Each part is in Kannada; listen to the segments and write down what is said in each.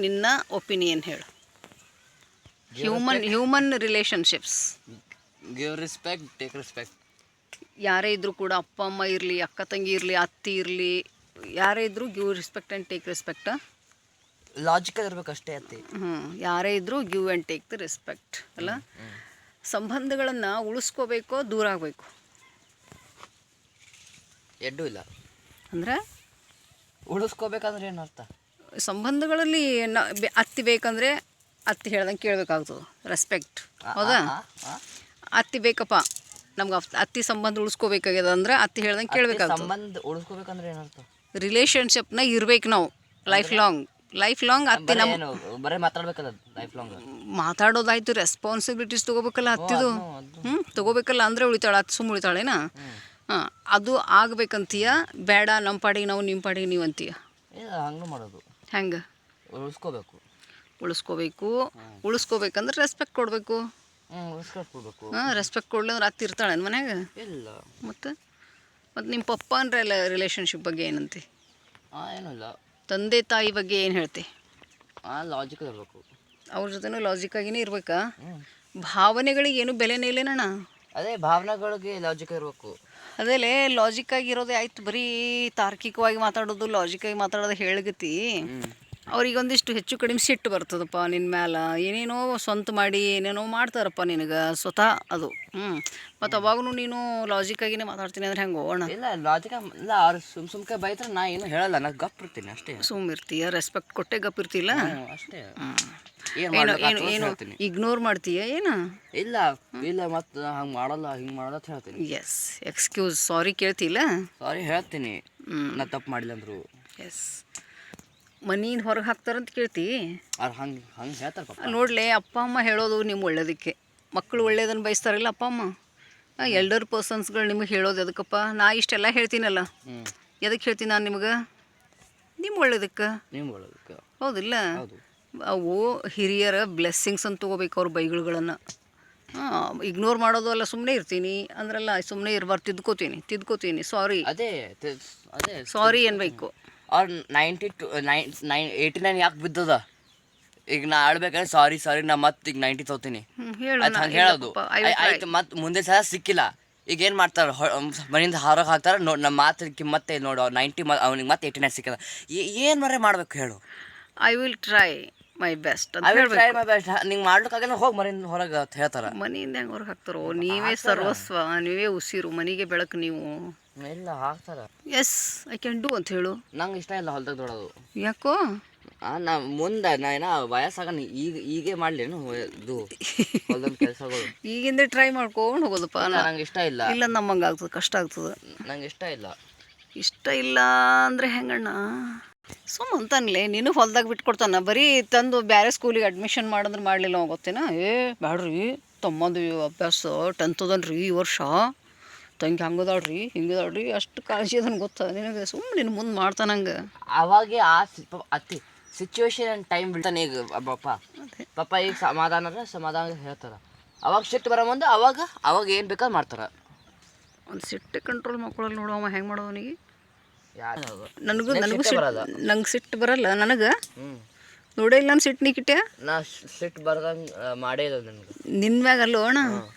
ನಿನ್ನ ಒಪಿನಿಯನ್ ಹೇಳು. Human relationships. Give respect, take respect. ಯಾರೇ ಇದ್ದರೂ ಕೂಡ, ಅಪ್ಪ ಅಮ್ಮ ಇರಲಿ, ಅಕ್ಕ ತಂಗಿ ಇರಲಿ, ಅತ್ತಿ ಇರಲಿ, ಯಾರೇ ಇದ್ದರೂ give respect and take respect. Logical ಇರ್ಬೇಕು ಅಷ್ಟೇ ಅತ್ತಿ. ಯಾರೇ ಇದ್ದರೂ give and take the respect ಅಲ್ಲ. ಸಂಬಂಧಗಳನ್ನು ಉಳಿಸ್ಕೋಬೇಕೋ ದೂರ ಆಗಬೇಕು? ಎಡ್ಡು ಇಲ್ಲ ಅಂದರೆ ಉಳಿಸ್ಕೋಬೇಕಂದ್ರೆ ಏನು ಅರ್ಥ? ಸಂಬಂಧಗಳಲ್ಲಿ ಅತ್ತಿ ಬೇಕಂದರೆ ಅತ್ತಿ ಹೇಳ್ದಂಗೆ ಕೇಳಬೇಕಾಗ್ತದೆ, ರೆಸ್ಪೆಕ್ಟ್. ಹೌದಾ? ಅತ್ತಿ ಬೇಕಪ್ಪ ನಮ್ಗೆ, ಅತ್ತಿ ಸಂಬಂಧ ಉಳಿಸ್ಕೋಬೇಕಾಗ್ಯದ ಅಂದ್ರೆ ಅತ್ತಿ ಹೇಳ್ದಂಗೆ ಕೇಳಬೇಕಾಗ್ತದೆ. ಸಂಬಂಧ ಉಳಿಸ್ಕೋಬೇಕಂದ್ರೆ ಏನರ್ಥ? ರಿಲೇಷನ್ಶಿಪ್ನ ಇರ್ಬೇಕು ನಾವು ಲೈಫ್ ಲಾಂಗ್ ಅತ್ತಿ ನಮ್ಮ ಬರೀ ಮಾತಾಡ್ಬೇಕಲ್ಲ ಲೈಫ್ ಲಾಂಗ್. ಮಾತಾಡೋದಾಯ್ತು, ರೆಸ್ಪಾನ್ಸಿಬಿಲಿಟೀಸ್ ತೊಗೋಬೇಕಲ್ಲ ಅತ್ತಿದು. ತೊಗೋಬೇಕಲ್ಲ ಅಂದರೆ ಉಳಿತಾಳೆ, ಅತ್ತಿ ಸುಮ್ಮ ಉಳಿತಾಳೇನಾ? ಅದು ಆಗ್ಬೇಕಂತೀಯ? ಬೇಡ ನಮ್ಮ ಪಾಡಿಗೆ ನಾವು ನಿಮ್ಮ ಪಾಡಿಗೆ ನೀವು ಅಂತೀಯ? ಹಂಗೆ ಮಾಡೋದು. ಹೆಂಗೆ ಉಳಿಸ್ಕೋಬೇಕಂದ್ರೆ ರೆಸ್ಪೆಕ್ಟ್ ಕೊಡಬೇಕು. ರೆಸ್ಪೆಕ್ಟ್ ಕೊಡ್ಲಿ ಅಂದ್ರೆ ಅತ್ತಿ ಇರ್ತಾಳೆ ಮನ್ಯಾಗ? ಇಲ್ಲ. ಮತ್ತು ನಿಮ್ಮ ಪಪ್ಪ ಅಂದ್ರೆ ಎಲ್ಲ ರಿಲೇಷನ್ಶಿಪ್ ಬಗ್ಗೆ ಏನಂತಿ? ಏನೂ ಇಲ್ಲ. ತಂದೆ ತಾಯಿ ಬಗ್ಗೆ ಏನು ಹೇಳ್ತಿ? ಲಾಜಿಕಲ್ ಇರಬೇಕು. ಅವ್ರ ಜೊತೆನೂ ಲಾಜಿಕ್ಕಾಗಿಯೇ ಇರ್ಬೇಕಾ? ಭಾವನೆಗಳಿಗೆ ಏನು ಬೆಲೆನೇ ಇಲ್ಲೇನಣ್ಣ? ಅದೇ ಭಾವನೆಗಳಿಗೆ ಲಾಜಿಕಲ್ ಇರಬೇಕು. ಅದೇಲೇ ಲಾಜಿಕ್ಕಾಗಿರೋದೇ ಆಯ್ತು. ಬರೀ ತಾರ್ಕಿಕವಾಗಿ ಮಾತಾಡೋದು, ಲಾಜಿಕ್ಕಾಗಿ ಮಾತಾಡೋದು ಹೇಳಗತಿ. ಅವ್ರಿಗೆ ಒಂದಿಷ್ಟು ಹೆಚ್ಚು ಕಡಿಮೆ ಸಿಟ್ಟು ಬರ್ತದಪ್ಪ ನಿನ್ನ ಮ್ಯಾಲ. ಏನೇನೋ ಸ್ವಂತ ಮಾಡಿ ಏನೇನೋ ಮಾಡ್ತಾರಪ್ಪ ನಿನಗೆ ಸ್ವತಃ ಅದು. ಮತ್ತು ಅವಾಗೂ ನೀನು ಲಾಜಿಕ್ಕಾಗಿನೇ ಮಾತಾಡ್ತೀನಿ ಅಂದ್ರೆ ಹೆಂಗೆ ಹೋಗೋಣ? ಇಲ್ಲ ಲಾಜಿಕ ಇಲ್ಲ. ಅವ್ರು ಸುಮ್ಕೆ ಬೈತಾರೆ, ನಾ ಏನು ಹೇಳಲ್ಲ, ನಾನು ಗಪ್ ಇರ್ತೀನಿ ಅಷ್ಟೇ. ಇರ್ತೀಯ, ರೆಸ್ಪೆಕ್ಟ್ ಕೊಟ್ಟೆ ಗಪ್ ಇರ್ತಿಲ್ಲ ಅಷ್ಟೇ. ಏನು ಇಗ್ನೋರ್ ಮಾಡ್ತೀಯ ಏನು? ಇಲ್ಲ ಇಲ್ಲ, ಮತ್ತು ಹಂಗೆ ಮಾಡಲ್ಲ, ಹಿಂಗೆ ಮಾಡಲ್ಲ ಅಂತ ಹೇಳ್ತೀನಿ. ಎಸ್, ಎಕ್ಸ್ಕ್ಯೂಸ್, ಸಾರಿ ಕೇಳ್ತಿಲ್ಲ? ಸಾರಿ ಹೇಳ್ತೀನಿ, ನಾ ತಪ್ಪು ಮಾಡಿಲ್ಲ ಅಂದರು. ಎಸ್. ಮನೆಯಿಂದ ಹೊರಗೆ ಹಾಕ್ತಾರಂತ ಕೇಳ್ತಿ? ಅವ್ರು ಹಂಗೆ ಹೇಳ್ತಾರೆ. ನೋಡ್ಲೆ, ಅಪ್ಪ ಅಮ್ಮ ಹೇಳೋದು ನಿಮ್ಮ ಒಳ್ಳೇದಕ್ಕೆ. ಮಕ್ಕಳು ಒಳ್ಳೇದನ್ನು ಬಯಸ್ತಾರಲ್ಲ ಅಪ್ಪ ಅಮ್ಮ. ಎಲ್ಡರ್ ಪರ್ಸನ್ಸ್ಗಳು ನಿಮಗೆ ಹೇಳೋದು ಎದಕ್ಕಪ್ಪ? ನಾ ಇಷ್ಟೆಲ್ಲ ಹೇಳ್ತೀನಲ್ಲ, ಎದಕ್ಕೆ ಹೇಳ್ತೀನಿ ನಾನು ನಿಮಗೆ? ನಿಮ್ಮ ಒಳ್ಳೇದಕ್ಕೆ. ಹೌದಿಲ್ಲ? ಅವು ಹಿರಿಯರ ಬ್ಲೆಸ್ಸಿಂಗ್ಸ್ ಅಂತ ತೊಗೋಬೇಕು, ಅವ್ರ ಬೈಗಳುಗಳನ್ನು. ಇಗ್ನೋರ್ ಮಾಡೋದು ಅಲ್ಲ, ಸುಮ್ಮನೆ ಇರ್ತೀನಿ ಅಂದ್ರಲ್ಲ, ಸುಮ್ಮನೆ ಇರಬಾರ್ದು, ತಿದ್ಕೋತೀನಿ, ಸಾರಿ. ಅದೇ ಸಾರಿ ಅನ್ಬೇಕು. ಅವ್ರು 89 ಯಾಕೆ ಬಿದ್ದದ? ಈಗ ನಾ ಆಡ್ಬೇಕಾದ್ರೆ ಸಾರಿ ನಾ ಮತ್ತೆ ಈಗ 90 ತೊಗೋತೀನಿ ಅದು ಹಂಗೆ ಹೇಳೋದು. ಆಯ್ತು, ಮತ್ತೆ ಮುಂದೆ ಸಹ ಸಿಕ್ಕಿಲ್ಲ, ಈಗ ಏನು ಮಾಡ್ತಾರೆ? ಮನೆಯಿಂದ ಹೊರಗೆ ಹಾಕ್ತಾರೆ. ನಮ್ಮ ಮಾತು ಕಿಮ್ಮತ್ತೆ ನೋಡು. ಅವ್ರು 90 ಅವ್ನಿಗೆ ಮತ್ತೆ 89 ಸಿಕ್ಕಿಲ್ಲ. ಏನು ಮರೆ ಮಾಡ್ಬೇಕು ಹೇಳು? I will try my best. ನಿಂಗೆ ಮಾಡ್ಲಿಕ್ಕಾಗಲ್ಲ, ಹೋಗಿ ಮನೆಯಿಂದ ಹೊರಗೆ ಅಂತ ಹೇಳ್ತಾರೆ. ಮನೆಯಿಂದ ಹೆಂಗೆ ಹೊರಗೆ ಹಾಕ್ತಾರೋ? ನೀವೇ ಸರ್ವಸ್ವ, ನೀವೇ ಉಸಿರು, ಮನೆಗೆ ಬೆಳಕು ನೀವು. ಇಲ್ಲ ಹಾಕ್ತಾರೆ. ಎಸ್, ಐ ಕ್ಯಾನ್ ಡೂ ಅಂತ ಹೇಳು. ನಂಗೆ ಇಷ್ಟ ಇಲ್ಲ ಹೊಲ್ದಾಗ ದೊಡೋದು. ಯಾಕೋ? ನಾ ಮುಂದೆ ನಾ ಏನೋ ವಯಸ್ಸಾಗ ಈಗೇ ಮಾಡ್ಲೇನು ಇದು ಹೊಲ್ದ ಕೆಲಸಗಳು? ಈಗಿಂದ ಟ್ರೈ ಮಾಡ್ಕೊಂಡು ಹೋಗೋದಪ್ಪ. ನಂಗೆ ಇಷ್ಟ ಇಲ್ಲ. ಇಲ್ಲ, ನಮ್ಮಂಗೆ ಆಗ್ತದೆ, ಕಷ್ಟ ಆಗ್ತದೆ. ನಂಗೆ ಇಷ್ಟ ಇಲ್ಲ ಅಂದರೆ ಹೆಂಗಣ್ಣ? ಅಂತಾನಲೇ ನೀನು ಹೊಲ್ದಾಗ ಬಿಟ್ಕೊಡ್ತಾನ. ಬರೀ ತಂದು ಬೇರೆ ಸ್ಕೂಲಿಗೆ ಅಡ್ಮಿಷನ್ ಮಾಡಂದ್ರೆ ಮಾಡಲಿಲ್ಲ ಗೊತ್ತೇನ? ಬ್ಯಾಡ್ರಿ, ತಮ್ಮದು ಅಭ್ಯಾಸ 10th ಅದನ್ರಿ ಈ ವರ್ಷ, ತಂಗಿ ಹಂಗದಾಳ್ರಿ ಹಿಂಗದಾಳ್ರಿ, ಅಷ್ಟು ಕಾಳಜಿ ಅದನ್ನು ಗೊತ್ತಾ ನಿನಗೆ? ಸುಮ್ಮನೆ ನಿನ್ನ ಮುಂದೆ ಮಾಡ್ತಾನಂಗೆ. ಅವಾಗೆ ಅತ್ತಿ ಸಿಚುವೇಶನ್ ಆ್ಯಂಡ್ ಟೈಮ್ ಬಿಡ್ತಾನೆ. ಈಗ ಪಪ್ಪ ಈಗ ಸಮಾಧಾನ ಹೇಳ್ತಾರೆ. ಅವಾಗ ಸಿಟ್ಟು ಬರೋ ಮುಂದೆ ಅವಾಗ ಏನು ಬೇಕಾದ್ರೆ ಮಾಡ್ತಾರೆ. ಒಂದು ಸಿಟ್ಟು ಕಂಟ್ರೋಲ್ ಮಾಡ್ಕೊಳ್ಳಲ್ಲ ನೋಡು ಅವ. ಹೆಂಗೆ ಮಾಡೋದು ಅವನಿಗೆ? ನನಗೂ ನಂಗೆ ಸಿಟ್ಟು ಬರಲ್ಲ. ನನಗೆ ನೋಡೇ ಇಲ್ಲ, ನಾನು ಸಿಟ್ಟು ನೀ ಕಿಟ್ಟೆ. ನಾ ಸಿಟ್ಟು ಬರ್ದಂಗೆ ಮಾಡೇ ಇಲ್ಲ ನನಗೆ. ನಿನ್ನ ಮ್ಯಾಗ ಅಲ್ಲೋ ಅಣ್ಣ,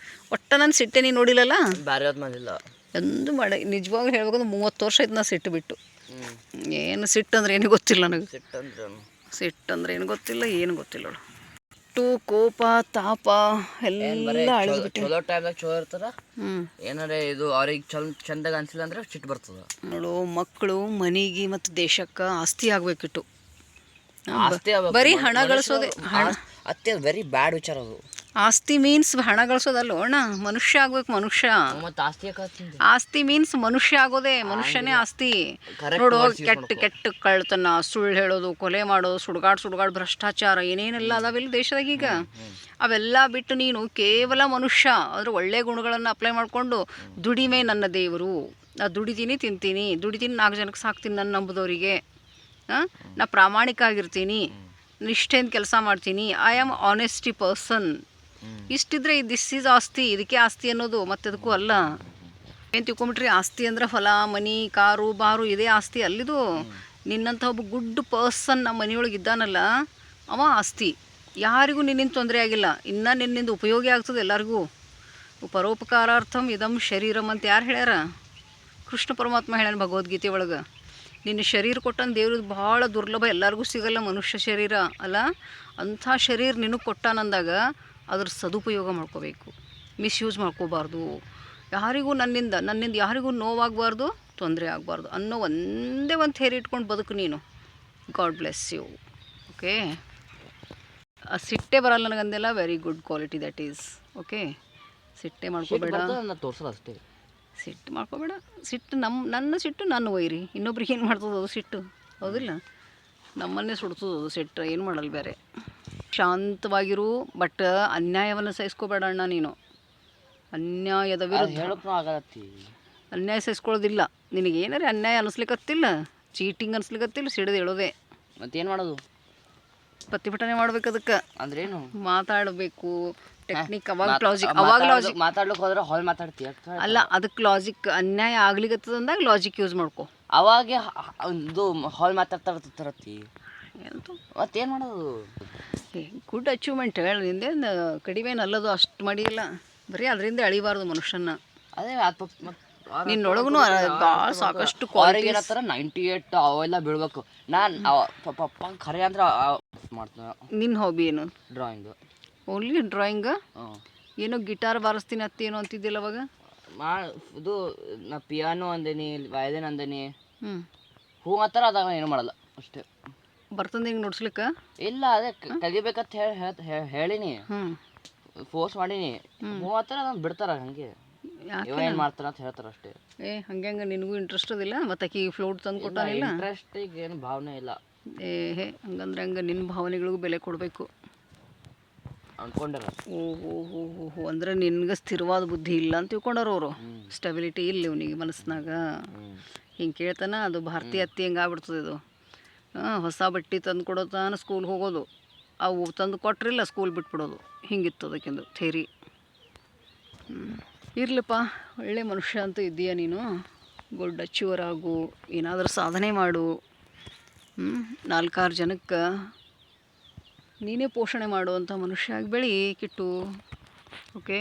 ಒಟ್ಟ ನಾನು ಸಿಟ್ಟೆ ನೀನು ನೋಡಿಲ್ಲಲ್ಲ? ಬೇರೆ ಮಂದಿಲ್ಲ ಎಂದು ಮಾಡಿ. ನಿಜವಾಗ್ಲೂ ಹೇಳ್ಬೇಕಂದ್ರೆ 30 ವರ್ಷ ಆಯ್ತು ನಾ ಸಿಟ್ಟು ಬಿಟ್ಟು. ಏನು ಸಿಟ್ಟು ಅಂದ್ರೆ ಏನು ಗೊತ್ತಿಲ್ಲ ನನಗೆ. ಸಿಟ್ಟಂದ್ರೆ ಏನು ಗೊತ್ತಿಲ್ಲ, ಏನು ಗೊತ್ತಿಲ್ಲ ನೋಡು. ಸಿಟ್ಟು, ಕೋಪ, ತಾಪ ಎಲ್ಲ ಅಳಿದ್ಬಿಟ್ಟು ಚಲೋ ಟೈಮ್ದಾಗ ಚಲೋ ಇರ್ತಾರ. ಏನಾರ ಇದು ಅವ್ರಿಗೆ ಚಂದಾಗ ಅನ್ಸಿಲ್ಲ ಅಂದ್ರೆ ಸಿಟ್ಟು ಬರ್ತದ ನೋಡು. ಮಕ್ಕಳು ಮನೆಗೆ ಮತ್ತು ದೇಶಕ್ಕೆ ಆಸ್ತಿ ಆಗ್ಬೇಕಿಟ್ಟು. ಆಸ್ತಿ ಬರೀ ಹಣ ಗಳಿಸೋದೆ. ಅತ್ತೆ ವೆರಿ ಬ್ಯಾಡ್ ವಿಚಾರ ಅದು. ಆಸ್ತಿ ಮೀನ್ಸ್ ಹಣ ಗಳಿಸೋದಲ್ಲ ಅಣ್ಣ, ಮನುಷ್ಯ ಆಗ್ಬೇಕು. ಮನುಷ್ಯ ಆಸ್ತಿ ಮೀನ್ಸ್ ಮನುಷ್ಯ ಆಗೋದೆ. ಮನುಷ್ಯನೇ ಆಸ್ತಿ. ನೋಡು, ಕೆಟ್ಟ ಕಳ್ತನ, ಸುಳ್ಳು ಹೇಳೋದು, ಕೊಲೆ ಮಾಡೋದು, ಸುಡ್ಗಾಡ್ ಭ್ರಷ್ಟಾಚಾರ ಏನೇನೆಲ್ಲ ಅದಾವಿಲ್ಲ ದೇಶದಾಗ ಈಗ. ಅವೆಲ್ಲ ಬಿಟ್ಟು ನೀನು ಕೇವಲ ಮನುಷ್ಯ ಅಂದರೆ ಒಳ್ಳೆ ಗುಣಗಳನ್ನು ಅಪ್ಲೈ ಮಾಡಿಕೊಂಡು, ದುಡಿಮೆ ನನ್ನ ದೇವರು, ನಾ ದುಡಿತೀನಿ, ತಿಂತೀನಿ, 4 ಜನಕ್ಕೆ ಸಾಕ್ತೀನಿ ನನ್ನ ನಂಬುದವರಿಗೆ. ನಾ ಪ್ರಾಮಾಣಿಕ ಆಗಿರ್ತೀನಿ, ನಿಷ್ಠೆಯಿಂದ ಕೆಲಸ ಮಾಡ್ತೀನಿ, ಐ ಆಮ್ ಆನೆಸ್ಟಿ ಪರ್ಸನ್. ಇಷ್ಟಿದ್ರೆ ದಿಸ್ ಈಸ್ ಆಸ್ತಿ. ಇದಕ್ಕೆ ಆಸ್ತಿ ಅನ್ನೋದು, ಮತ್ತೆದಕ್ಕೂ ಅಲ್ಲ. ಏನು ತಿಳ್ಕೊಂಬಿಟ್ರಿ? ಆಸ್ತಿ ಅಂದ್ರೆ ಹೊಲ, ಮನಿ, ಕಾರು, ಬಾರು ಇದೇ ಆಸ್ತಿ ಅಲ್ಲಿದು. ನಿನ್ನಂಥ ಒಬ್ಬ ಗುಡ್ ಪರ್ಸನ್ ನಮ್ಮ ಮನೆಯೊಳಗೆ ಇದ್ದಾನಲ್ಲ, ಅವ ಆಸ್ತಿ. ಯಾರಿಗೂ ನಿನ್ನಿಂದ ತೊಂದರೆ ಆಗಿಲ್ಲ, ಇನ್ನು ನಿನ್ನಿಂದ ಉಪಯೋಗ ಆಗ್ತದೆ ಎಲ್ಲರಿಗೂ. ಪರೋಪಕಾರಾರ್ಥಂ ಇದಂ ಶರೀರಂ ಅಂತ ಯಾರು ಹೇಳ್ಯಾರ? ಕೃಷ್ಣ ಪರಮಾತ್ಮ ಹೇಳ್ಯಾನ ಭಗವದ್ಗೀತೆ ಒಳಗೆ. ನಿನ್ನ ಶರೀರ ಕೊಟ್ಟಂದು ದೇವ್ರದ್ದು ಭಾಳ ದುರ್ಲಭ, ಎಲ್ಲರಿಗೂ ಸಿಗಲ್ಲ ಮನುಷ್ಯ ಶರೀರ ಅಲ್ಲ. ಅಂಥ ಶರೀರ ನಿನಗೆ ಕೊಟ್ಟಾನಂದಾಗ ಅದ್ರ ಸದುಪಯೋಗ ಮಾಡ್ಕೋಬೇಕು, ಮಿಸ್ಯೂಸ್ ಮಾಡ್ಕೋಬಾರ್ದು. ಯಾರಿಗೂ ನನ್ನಿಂದ ಯಾರಿಗೂ ನೋವಾಗಬಾರ್ದು, ತೊಂದರೆ ಆಗಬಾರ್ದು ಅನ್ನೋ ಒಂದೇ ಒಂದು ಥೇರಿ ಇಟ್ಕೊಂಡು ಬದುಕು ನೀನು. God bless you. ಓಕೆ, ಸಿಟ್ಟೆ ಬರಲ್ಲ ನನಗಂದೆಲ್ಲ very good quality that is. Okay, ಸಿಟ್ಟೆ ಮಾಡ್ಕೋಬೇಡ, ತೋರ್ಸೋದು ಅಷ್ಟೇ. ಸಿಟ್ಟು ಮಾಡ್ಕೋಬೇಡ. ಸಿಟ್ಟು ನನ್ನ ಸಿಟ್ಟು ನಾನು ಒಯ್ರಿ, ಇನ್ನೊಬ್ರಿಗೆ ಏನು ಮಾಡ್ತದೆ ಅದು ಸಿಟ್ಟು, ಹೌದಿಲ್ಲ? ನಮ್ಮನ್ನೇ ಸುಡ್ತದೆ ಅದು ಸಿಟ್ಟು, ಏನು ಮಾಡಲ್ಲ ಬೇರೆ. ಶಾಂತವಾಗಿರು, ಬಟ್ ಅನ್ಯಾಯವನ್ನು ಸಹಿಸ್ಕೋಬೇಡ ಅಣ್ಣ ನೀನು. ಅನ್ಯಾಯದ ವಿರುದ್ಧ ಅನ್ಯಾಯ ಸಹಿಸ್ಕೊಳ್ಳೋದಿಲ್ಲ. ನಿನಗೆ ಏನಾರೆ ಅನ್ಯಾಯ ಅನಿಸ್ಲಿಕ್ಕತ್ತಿಲ್ಲ, ಚೀಟಿಂಗ್ ಅನಿಸ್ಲಿಕ್ಕತ್ತಿಲ್ಲ, ಸಿಡಿದು ಹೇಳೋದೆ. ಮತ್ತೇನು ಮಾಡೋದು? ಪ್ರತಿಭಟನೆ ಮಾಡ್ಬೇಕು. ಅದಕ್ಕೆ ಅಂದ್ರೇನು? ಮಾತಾಡಬೇಕು, ಟೆಕ್ನಿಕ್. ಅವಾಗ ಲಾಜಿಕ್ ಮಾತಾಡ್ಲಿಕ್ಕೆ ಹೋದ್ರೆ ಹಾಲ್ ಮಾತಾಡ್ತೀಯ ಅಲ್ಲ, ಅದಕ್ಕೆ ಲಾಜಿಕ್. ಅನ್ಯಾಯ ಆಗ್ಲಿಕ್ಕತ್ತದಂದಾಗ ಲಾಜಿಕ್ ಯೂಸ್ ಮಾಡ್ಕೊ. ಅವಾಗೆ ಇದು ಹಾಲ್ ಮಾತಾಡ್ತಾರತ್ತಿ. ಮತ್ತೇನು ಮಾಡೋದು? ಗುಡ್ ಅಚೀವ್ಮೆಂಟ್ ಹೇಳಿ, ನಿಂದೇನು ಕಡಿಮೆ ಅಲ್ಲದು, ಅಷ್ಟು ಮಾಡಿಲ್ಲ. ಬರೀ ಅದರಿಂದ ಅಳಿಬಾರ್ದು ಮನುಷ್ಯನ. ಅದೇ ನಿನ್ನೊಳಗೂ ಭಾಳ ಸಾಕಷ್ಟು ಕ್ವಾಲಿಟಿ. 98 ಅವೆಲ್ಲ ಬೀಳ್ಬೇಕು. ನಾನು ಪಪ್ಪ ಖರೆ ಅಂದ್ರೆ ಮಾಡ್ತೀನಿ. ನಿನ್ನ ಹಾಬಿ ಏನು? ಡ್ರಾಯಿಂಗು. Only drawing? ಏನೋ ಗಿಟಾರ್ ಬಾರಿಸ್ತೀನಿ ಅತ್ತೇನೋ ಅಂತಿದ್ದಿಲ್ಲ ಅವಾಗ? ಇದು ನಾ ಪಿಯಾನೋ ಅಂದೇನಿ, ವಯಲಿನ್ ಅಂದೇನಿ. ಹೂ ಮಾತ್ರ ಅದಾಗ ಏನು ಮಾಡಲ್ಲ ಅಷ್ಟೇ. ಬರ್ತಂದು ಹಿಂಗೆ ನೋಡ್ಸ್ಲಿಕ್ಕೆ? ಇಲ್ಲ, ಅದೇ ಕಲಿಬೇಕಂತ ಹೇಳಿನಿ, ಫೋರ್ಸ್ ಮಾಡೀನಿ. ಹೂ ಮಾತ್ರ ಅದನ್ನು ಬಿಡ್ತಾರ, ಹಂಗೆ ಏನು ಮಾಡ್ತಾರ ಅಂತ ಹೇಳ್ತಾರ ಅಷ್ಟೇ. ಹಂಗೆ ನಿನಗೂ ಇಂಟ್ರೆಸ್ಟ್ ಅದಿಲ್ಲ? ಮತ್ತೆ ಆಕಿ ಫ್ಲೂಟ್ ತಂದು ಕೊಟ್ಟಾನಿಲ್ಲ? ಇಂಟ್ರೆಸ್ಟ್ ಈಗ ಏನು ಭಾವನೆ ಇಲ್ಲ. ಹಂಗಂದ್ರೆ ಹಂಗೆ ನಿನ್ನ ಭಾವನೆಗಳಿಗೂ ಬೆಲೆ ಕೊಡಬೇಕು ಅನ್ಕೊಂಡಾರ. ಓಹೋ, ಅಂದ್ರೆ ನಿನ್ಗೆ ಸ್ಥಿರವಾದ ಬುದ್ಧಿ ಇಲ್ಲ ಅಂತ ತಿಳ್ಕೊಂಡಾರ ಅವರು. ಸ್ಟೆಬಿಲಿಟಿ ಇಲ್ಲ ಇವನಿಗೆ ಮನಸ್ಸಿನಾಗ. ಹಿಂಗೆ ಕೇಳ್ತಾನ, ಅದು ಭಾರತೀಯ ಅತ್ತಿ ಹೆಂಗೆ ಆಗ್ಬಿಡ್ತದೆ ಇದು. ಹೊಸ ಬಟ್ಟೆ ತಂದು ಕೊಡೋತಾನ ಸ್ಕೂಲ್ಗೆ ಹೋಗೋದು, ಅವು ತಂದು ಕೊಟ್ರಿಲ್ಲ ಸ್ಕೂಲ್ ಬಿಟ್ಬಿಡೋದು. ಹಿಂಗಿತ್ತು ಅದಕ್ಕಿಂದು ಥೇರಿ. ಇರಲಿಪ್ಪ, ಒಳ್ಳೆ ಮನುಷ್ಯ ಅಂತೂ ಇದ್ದೀಯ ನೀನು. ಗುಡ್ ಅಚೀವರ್ ಆಗು, ಏನಾದರೂ ಸಾಧನೆ ಮಾಡು. 4-6 ಜನಕ್ಕೆ ನೀನೇ ಪೋಷಣೆ ಮಾಡುವಂಥ ಮನುಷ್ಯ ಆಗಿ ಬೆಳಿ ಕಿಟ್ಟು. ಓಕೆ.